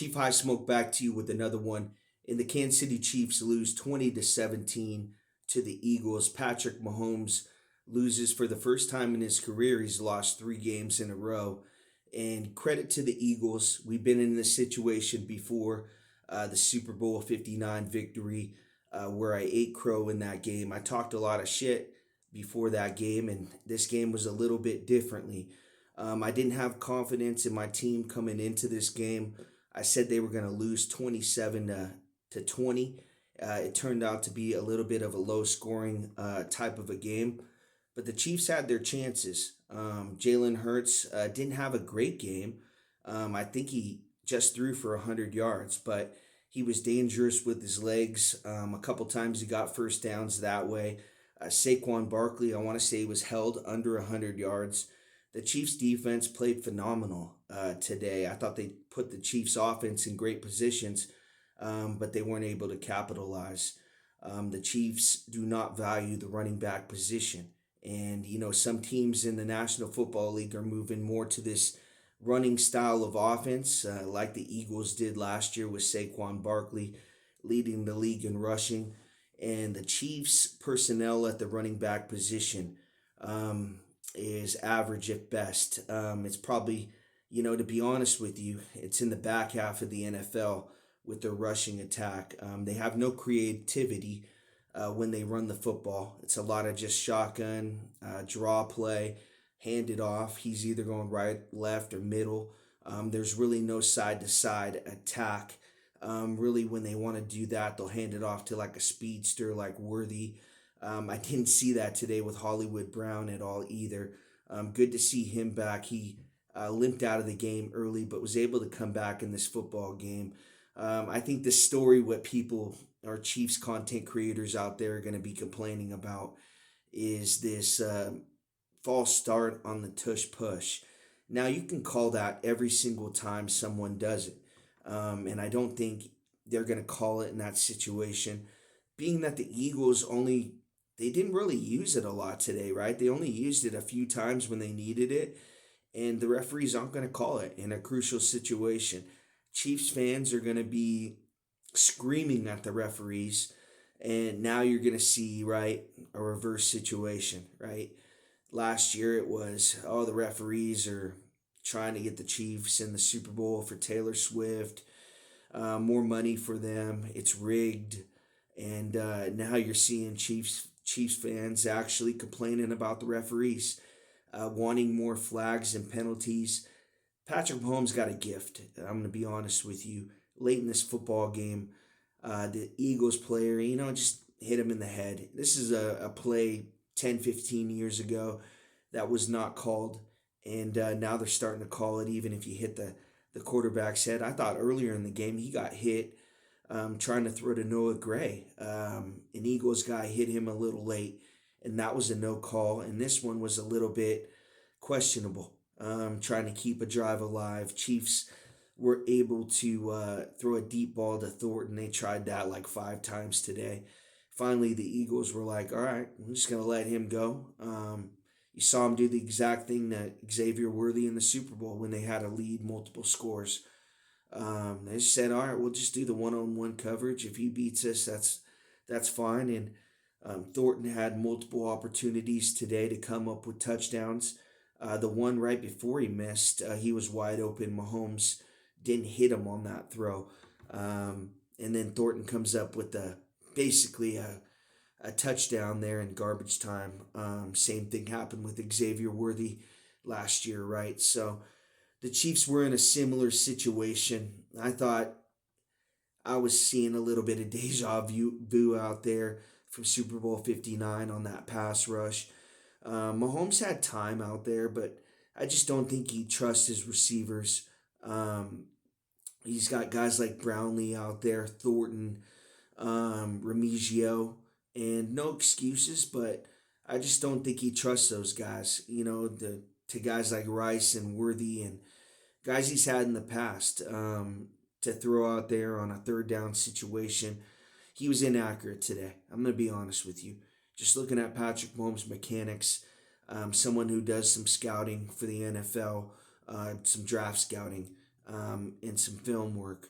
Chief High Smoke back to you with another one. And the Kansas City Chiefs lose 20-17 to the Eagles. Patrick Mahomes loses for the first time in his career. He's lost 3 games in a row. And credit to the Eagles. We've been in this situation before, the Super Bowl 59 victory, where I ate crow in that game. I talked a lot of shit before that game, and this game was a little bit differently. I didn't have confidence in my team coming into this game. I said they were going to lose 27 to 20. It turned out to be a little bit of a low scoring type of a game, but the Chiefs had their chances. Jalen Hurts didn't have a great game. I think he just threw for 100 yards, but he was dangerous with his legs. A couple times he got first downs that way. Saquon Barkley, I want to say, was held under 100 yards. The Chiefs defense played phenomenal today. I thought they put the Chiefs offense in great positions, but they weren't able to capitalize. The Chiefs do not value the running back position. And, some teams in the National Football League are moving more to this running style of offense, like the Eagles did last year with Saquon Barkley leading the league in rushing. And the Chiefs' personnel at the running back position is average at best. It's probably, to be honest with you, it's in the back half of the NFL with their rushing attack. They have no creativity when they run the football. It's a lot of just shotgun, draw play, hand it off. He's either going right, left, or middle. There's really no side to side attack. Really, when they want to do that, they'll hand it off to like a speedster like Worthy. I didn't see that today with Hollywood Brown at all either. Good to see him back. He limped out of the game early, but was able to come back in this football game. I think the story, what people, our Chiefs content creators out there, are going to be complaining about is this false start on the tush push. Now, you can call that every single time someone does it. And I don't think they're going to call it in that situation, being that the Eagles they didn't really use it a lot today, right? They only used it a few times when they needed it, and the referees aren't going to call it in a crucial situation. Chiefs fans are going to be screaming at the referees, and now you're going to see, right, a reverse situation, right? Last year it was, oh, the referees are trying to get the Chiefs in the Super Bowl for Taylor Swift, more money for them. It's rigged, and now you're seeing Chiefs fans actually complaining about the referees, wanting more flags and penalties. Patrick Mahomes got a gift. I'm going to be honest with you. Late in this football game, the Eagles player, just hit him in the head. This is a play 10, 15 years ago that was not called. And now they're starting to call it even if you hit the quarterback's head. I thought earlier in the game he got hit trying to throw to Noah Gray. An Eagles guy hit him a little late, and that was a no call. And this one was a little bit questionable, trying to keep a drive alive. Chiefs were able to throw a deep ball to Thornton. They tried that like 5 times today. Finally, the Eagles were like, all right, I'm just going to let him go. You saw him do the exact thing that Xavier Worthy in the Super Bowl when they had a lead, multiple scores. They just said, all right, we'll just do the one-on-one coverage. If he beats us, that's fine. And Thornton had multiple opportunities today to come up with touchdowns. The one right before he missed, he was wide open. Mahomes didn't hit him on that throw. And then Thornton comes up with basically a touchdown there in garbage time. Same thing happened with Xavier Worthy last year, right? So the Chiefs were in a similar situation. I thought I was seeing a little bit of deja vu out there from Super Bowl 59 on that pass rush. Mahomes had time out there, but I just don't think he trusts his receivers. He's got guys like Brownlee out there, Thornton, Remigio, and no excuses, but I just don't think he trusts those guys. To guys like Rice and Worthy and guys he's had in the past, to throw out there on a third down situation. He was inaccurate today. I'm going to be honest with you. Just looking at Patrick Mahomes' mechanics, someone who does some scouting for the NFL, some draft scouting. in some film work,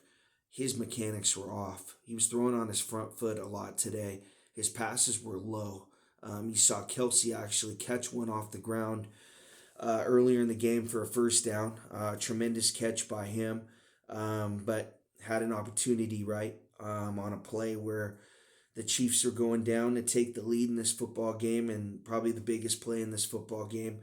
his mechanics were off. He was throwing on his front foot a lot today. His passes were low. You saw Kelsey actually catch one off the ground earlier in the game for a first down. Tremendous catch by him, but had an opportunity right on a play where the Chiefs are going down to take the lead in this football game, and probably the biggest play in this football game.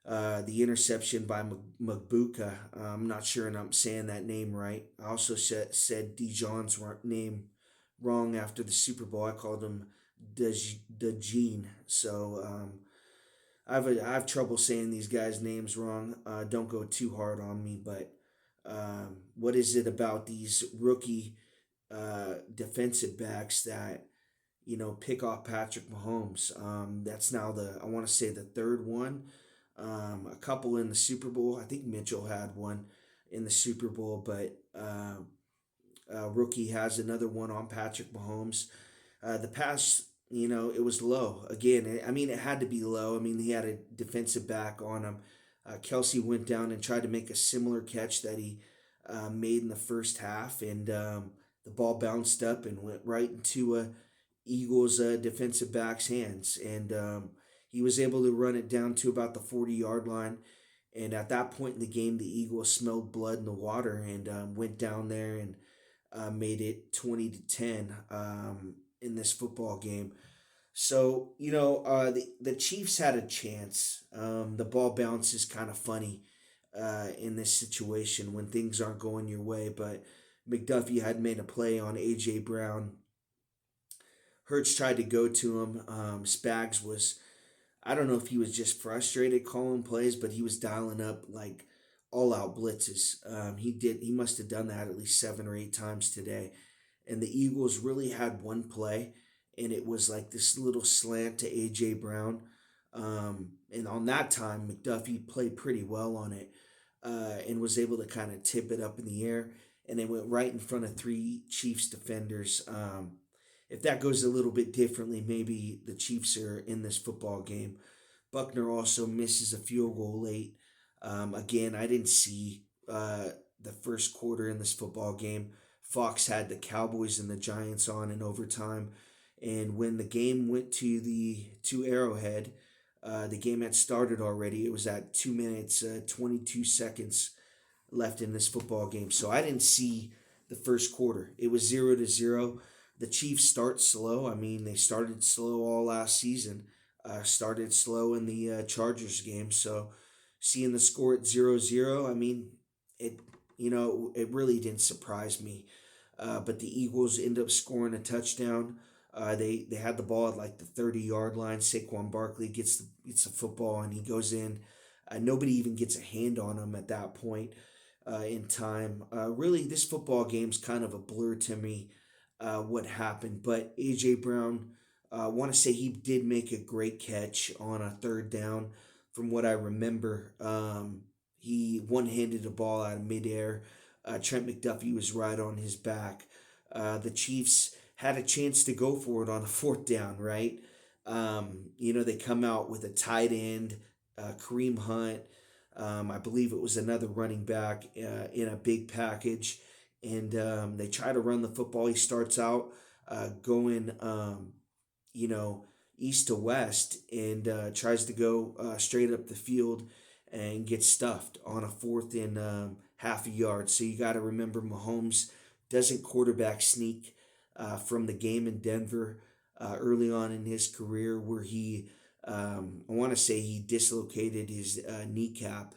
The interception by Magbuka. I'm not sure, and I'm saying that name right. I also said Dijon's name wrong after the Super Bowl. I called him Dejeen. So I have trouble saying these guys' names wrong. Don't go too hard on me, but what is it about these rookie defensive backs that pick off Patrick Mahomes? That's now I want to say the third one. A couple in the Super Bowl. I think Mitchell had one in the Super Bowl, but rookie has another one on Patrick Mahomes. The pass, it was low. Again, I mean, it had to be low. I mean, he had a defensive back on him. Kelsey went down and tried to make a similar catch that he made in the first half, and the ball bounced up and went right into Eagles defensive back's hands, and he was able to run it down to about the 40-yard line. And at that point in the game, the Eagles smelled blood in the water and went down there and made it 20-10 in this football game. So the Chiefs had a chance. The ball bounce is kind of funny in this situation when things aren't going your way. But McDuffie had made a play on AJ Brown. Hurts tried to go to him. Spags was, I don't know if he was just frustrated calling plays, but he was dialing up like all out blitzes. He must have done that at least 7 or 8 times today. And the Eagles really had one play, and it was like this little slant to A.J. Brown. And on that time, McDuffie played pretty well on it and was able to kind of tip it up in the air. And it went right in front of 3 Chiefs defenders. If that goes a little bit differently, maybe the Chiefs are in this football game. Buckner also misses a field goal late. Again, I didn't see the first quarter in this football game. Fox had the Cowboys and the Giants on in overtime. And when the game went to Arrowhead, the game had started already. It was at 2 minutes, 22 seconds left in this football game. So I didn't see the first quarter. It was 0-0. The Chiefs start slow. I mean, they started slow all last season. Started slow in the Chargers game. So seeing the score at 0-0, I mean, it really didn't surprise me. But the Eagles end up scoring a touchdown. They had the ball at like the 30-yard line. Saquon Barkley gets the football and he goes in. Nobody even gets a hand on him at that point in time. Really, this football game's kind of a blur to me. What happened, but A.J. Brown, I want to say he did make a great catch on a third down. From what I remember, he one-handed the ball out of midair. Trent McDuffie was right on his back. The Chiefs had a chance to go for it on a fourth down, right? They come out with a tight end, Kareem Hunt. I believe it was another running back in a big package. And they try to run the football. He starts out going, east to west and tries to go straight up the field and gets stuffed on a fourth and half a yard. So you got to remember Mahomes doesn't quarterback sneak from the game in Denver early on in his career where I want to say he dislocated his kneecap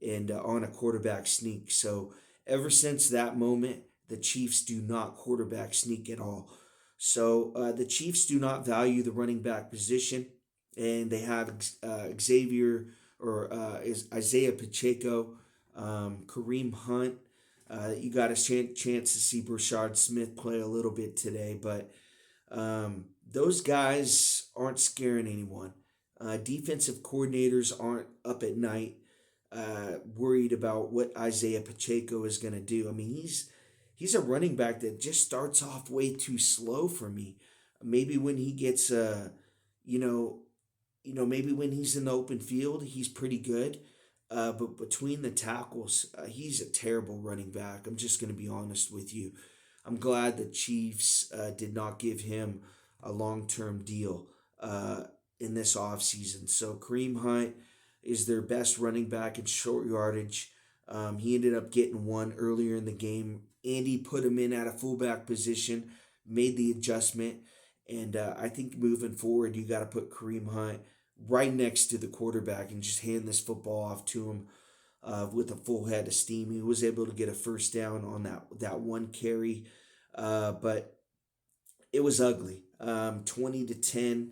and on a quarterback sneak. So ever since that moment, the Chiefs do not quarterback sneak at all. So the Chiefs do not value the running back position, and they have is Isaiah Pacheco, Kareem Hunt. You got a chance to see Brashard Smith play a little bit today, but those guys aren't scaring anyone. Defensive coordinators aren't up at night worried about what Isaiah Pacheco is going to do. I mean, he's a running back that just starts off way too slow for me. Maybe when he gets maybe when he's in the open field, he's pretty good. but between the tackles, he's a terrible running back. I'm just going to be honest with you. I'm glad the Chiefs did not give him a long term deal in this offseason. So Kareem Hunt is their best running back in short yardage. He ended up getting one earlier in the game. Andy put him in at a fullback position, made the adjustment, and I think moving forward, you got to put Kareem Hunt right next to the quarterback and just hand this football off to him with a full head of steam. He was able to get a first down on that one carry, but it was ugly. 20-10,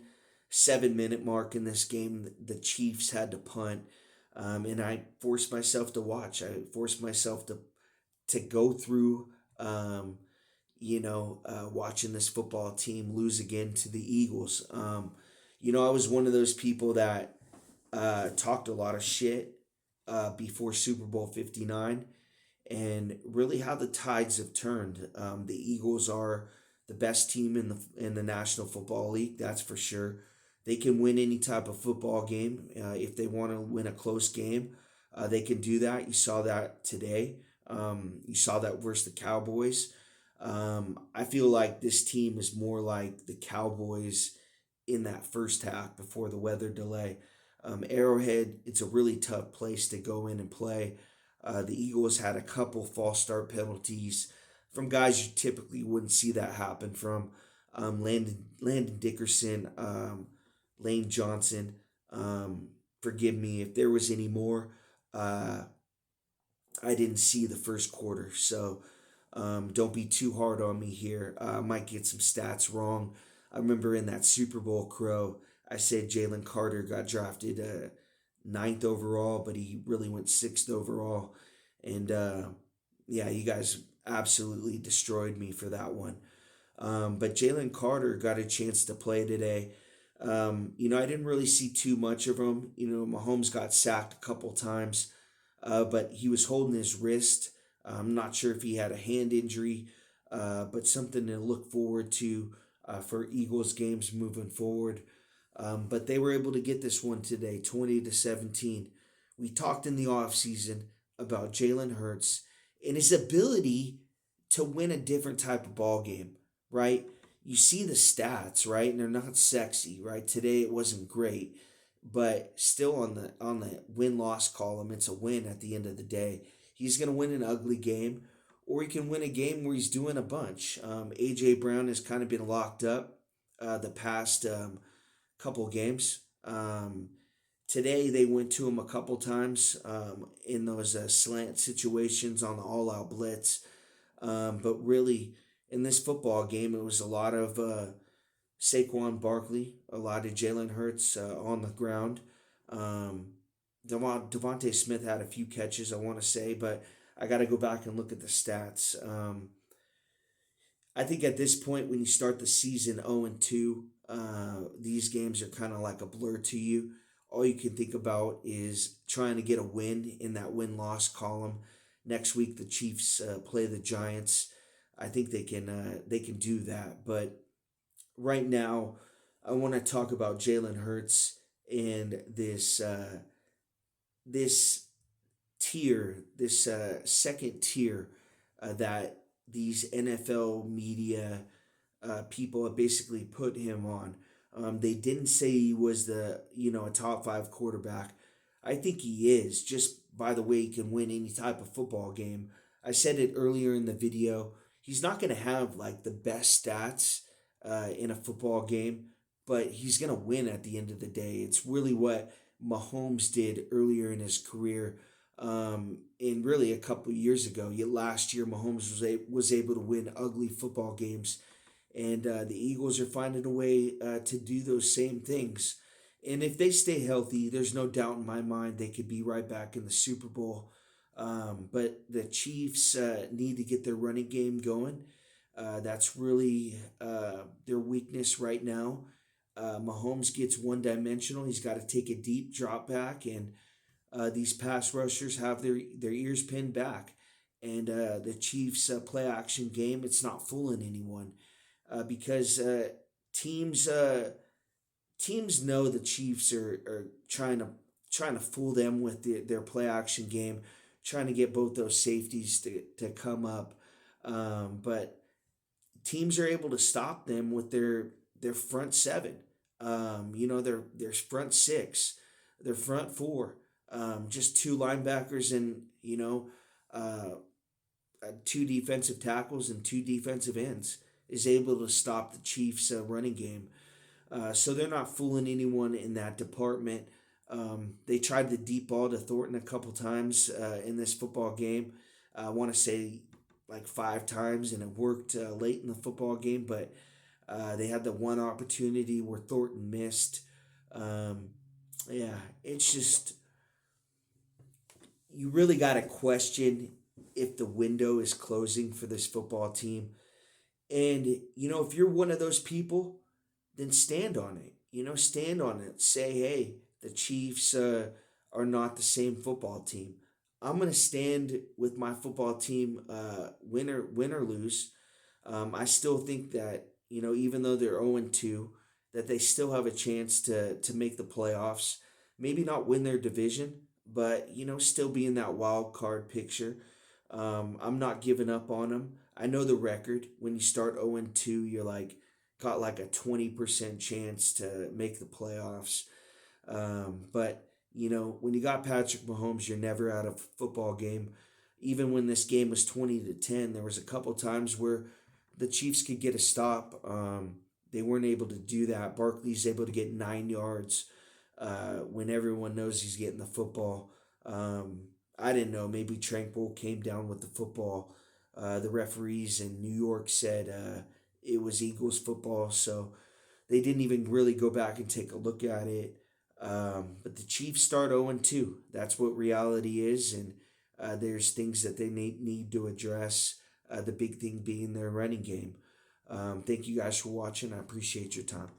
7 minute mark in this game. The Chiefs had to punt, and I forced myself to watch. I forced myself to go through. Watching this football team lose again to the Eagles. I was one of those people that talked a lot of shit before Super Bowl 59, and really how the tides have turned. The Eagles are the best team in the National Football League, that's for sure. They can win any type of football game. If they want to win a close game, they can do that. You saw that today. You saw that versus the Cowboys. I feel like this team is more like the Cowboys in that first half before the weather delay. Arrowhead, it's a really tough place to go in and play. The Eagles had a couple false start penalties from guys you typically wouldn't see that happen from. Landon Dickerson, Lane Johnson. Forgive me if there was any more. I didn't see the first quarter, so don't be too hard on me here. I might get some stats wrong. I remember in that Super Bowl crow, I said Jalen Carter got drafted ninth overall, but he really went sixth overall. And yeah, you guys absolutely destroyed me for that one. But Jalen Carter got a chance to play today. I didn't really see too much of him. Mahomes got sacked a couple times, but he was holding his wrist. I'm not sure if he had a hand injury, but something to look forward to for Eagles games moving forward. But they were able to get this one today, 20-17. We talked in the offseason about Jalen Hurts and his ability to win a different type of ball game, right? You see the stats, right? And they're not sexy, right? Today it wasn't great, but still on the win-loss column, it's a win at the end of the day. He's going to win an ugly game, or he can win a game where he's doing a bunch. A.J. Brown has kind of been locked up the past couple games. Today they went to him a couple times in those slant situations on the all-out blitz. But really, in this football game, it was a lot of Saquon Barkley, a lot of Jalen Hurts on the ground. Devontae Smith had a few catches, I want to say, but I got to go back and look at the stats. I think at this point, when you start the season 0-2, these games are kind of like a blur to you. All you can think about is trying to get a win in that win-loss column. Next week, the Chiefs play the Giants. I think they can do that. But right now, I want to talk about Jalen Hurts and this tier, this second tier that these NFL media people have basically put him on. They didn't say he was a top five quarterback. I think he is, just by the way he can win any type of football game. I said it earlier in the video. He's not going to have like the best stats in a football game, but he's going to win at the end of the day. It's really what Mahomes did earlier in his career. And really a couple of years ago, last year Mahomes was able to win ugly football games, and the Eagles are finding a way to do those same things. And if they stay healthy, there's no doubt in my mind they could be right back in the Super Bowl. But the Chiefs need to get their running game going. That's really their weakness right now. Mahomes gets one-dimensional. He's got to take a deep drop back, and these pass rushers have their ears pinned back. And the Chiefs play action game, it's not fooling anyone because teams know the Chiefs are trying to trying to fool them with their play action game, trying to get both those safeties to come up. But teams are able to stop them with their front seven. Their front six, their front four. Just two linebackers and two defensive tackles and two defensive ends is able to stop the Chiefs' running game. So they're not fooling anyone in that department. They tried the deep ball to Thornton a couple times in this football game. I want to say like 5 times, and it worked late in the football game, but they had the one opportunity where Thornton missed. Yeah, it's just, you really got to question if the window is closing for this football team. And, if you're one of those people, then stand on it. Stand on it. Say, hey, the Chiefs are not the same football team. I'm going to stand with my football team, win or lose. I still think that, even though they're 0-2, that they still have a chance to make the playoffs. Maybe not win their division, but, still be in that wild card picture. I'm not giving up on them. I know the record. When you start 0-2, you're got like a 20% chance to make the playoffs. But when you got Patrick Mahomes, you're never out of a football game. Even when this game was 20-10, there was a couple times where the Chiefs could get a stop. They weren't able to do that. Barkley's able to get 9 yards when everyone knows he's getting the football. I didn't know. Maybe Tranquil came down with the football. The referees in New York said it was Eagles football, so they didn't even really go back and take a look at it. But the Chiefs start 0-2. That's what reality is, and there's things that they need to address. The big thing being their running game. Thank you guys for watching. I appreciate your time.